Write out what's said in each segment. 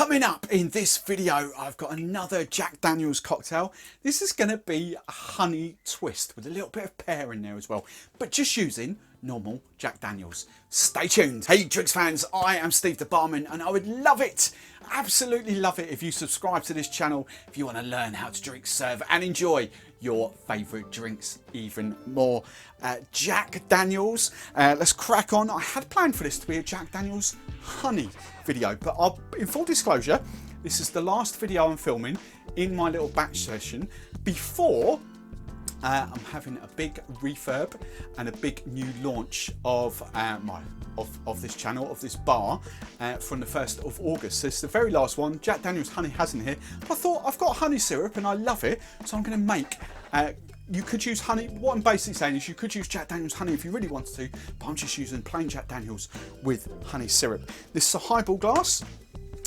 Coming up in this video, I've got another Jack Daniel's cocktail. This is going to be a honey twist with a little bit of pear in there as well, but just using normal Jack Daniel's. Stay tuned. Hey drinks fans, I am Steve the Barman and I would love it, absolutely love it if you subscribe to this channel if you want to learn how to drink, serve and enjoy your favourite drinks even more. Jack Daniel's, let's crack on. I had planned for this to be a Jack Daniel's honey video, but in full disclosure, this is the last video I'm filming in my little batch session before I'm having a big refurb and a big new launch of this channel, of this bar, from the 1st of August. So it's the very last one. Jack Daniel's honey hasn't here. I thought I've got honey syrup and I love it, so I'm going to make. You could use honey. What I'm basically saying is you could use Jack Daniel's honey if you really want to, but I'm just using plain Jack Daniel's with honey syrup. This is a highball glass.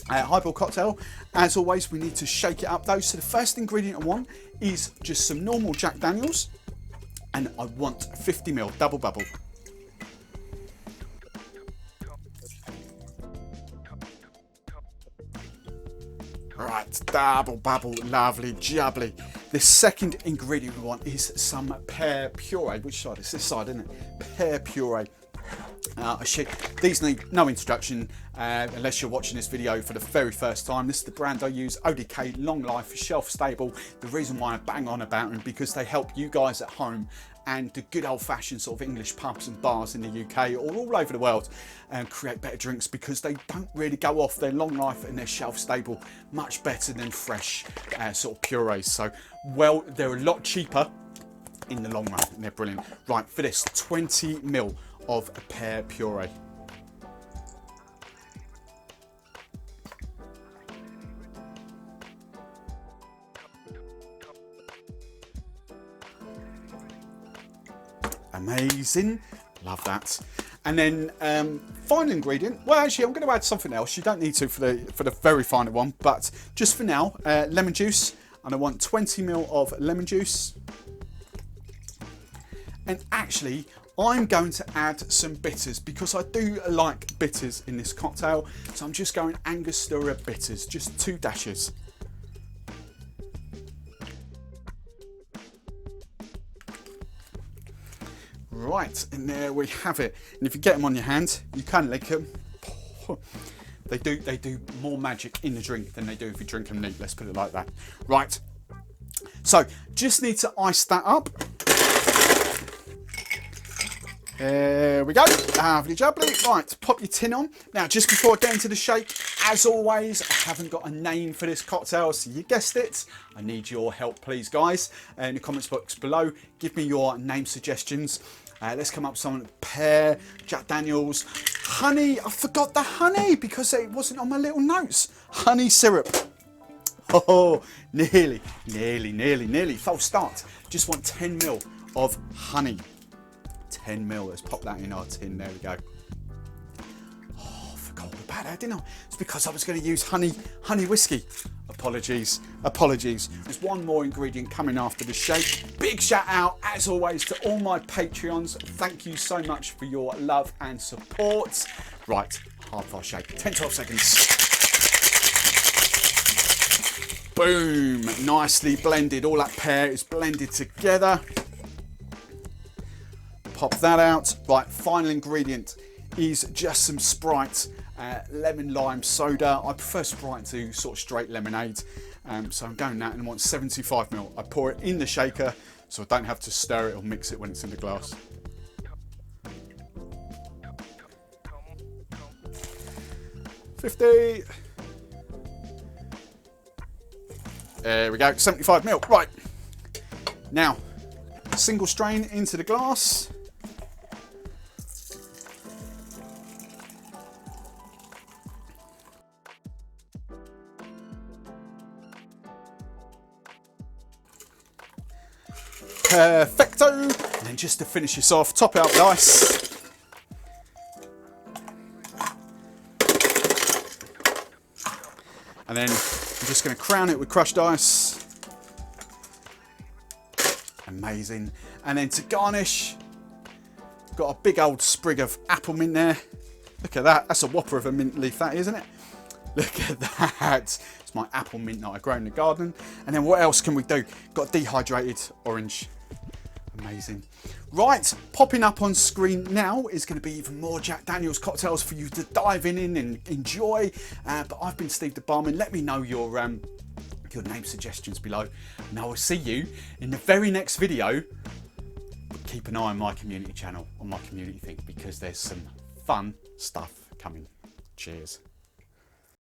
Highball cocktail. As always, we need to shake it up though. So the first ingredient I want is just some normal Jack Daniel's, and I want 50 ml double bubble. Right, double bubble, lovely, jubbly. The second ingredient we want is some pear puree. Which side? It's this side, isn't it? Pear puree. These need no introduction unless you're watching this video for the very first time. This is the brand I use, ODK, long life, shelf stable. The reason why I bang on about them because they help you guys at home and the good old-fashioned sort of English pubs and bars in the UK or all over the world and create better drinks because they don't really go off. They're long life and they're shelf stable, much better than fresh sort of purees. So, well, they're a lot cheaper in the long run and they're brilliant. Right, for this, 20 ml of a pear puree. Amazing, love that. And then final ingredient, well actually I'm going to add something else. You don't need to for the very final one, but just for now, lemon juice, and I want 20 ml of lemon juice. And actually I'm going to add some bitters because I do like bitters in this cocktail. So I'm just going Angostura bitters, just 2 dashes. Right, and there we have it. And if you get them on your hand, you can lick them. They do more magic in the drink than they do if you drink them neat, let's put it like that. Right, so just need to ice that up. There we go, lovely jubbly. Right, pop your tin on. Now, just before I get into the shake, as always, I haven't got a name for this cocktail, so you guessed it. I need your help, please, guys. In the comments box below, give me your name suggestions. Let's come up with some pear, Jack Daniel's, honey. I forgot the honey because it wasn't on my little notes. Honey syrup. Oh, nearly. False start. Just want 10 ml of honey. 10 ml, let's pop that in our tin, there we go. Oh, I forgot all about that, didn't I? It's because I was going to use honey whiskey. Apologies. There's one more ingredient coming after the shake. Big shout out, as always, to all my Patreons. Thank you so much for your love and support. Right, half-hour shake, 10-12 seconds. Boom, nicely blended. All that pear is blended together. Pop that out. Right, final ingredient is just some Sprite, lemon lime soda. I prefer Sprite to sort of straight lemonade, so I'm going that and I want 75 ml. I pour it in the shaker so I don't have to stir it or mix it when it's in the glass. $50. There we go, 75 ml. Right, now single strain into the glass. Perfecto. And then just to finish this off, top it up with ice. And then I'm just going to crown it with crushed ice. Amazing. And then to garnish, got a big old sprig of apple mint there. Look at that. That's a whopper of a mint leaf, that, isn't it? Look at that. It's my apple mint that I grow in the garden. And then what else can we do? Got dehydrated orange. Amazing. Right, popping up on screen now is going to be even more Jack Daniel's cocktails for you to dive in and enjoy. But I've been Steve the Barman. Let me know your name suggestions below, and I will see you in the very next video. But keep an eye on my community channel, on my community thing, because there's some fun stuff coming. Cheers.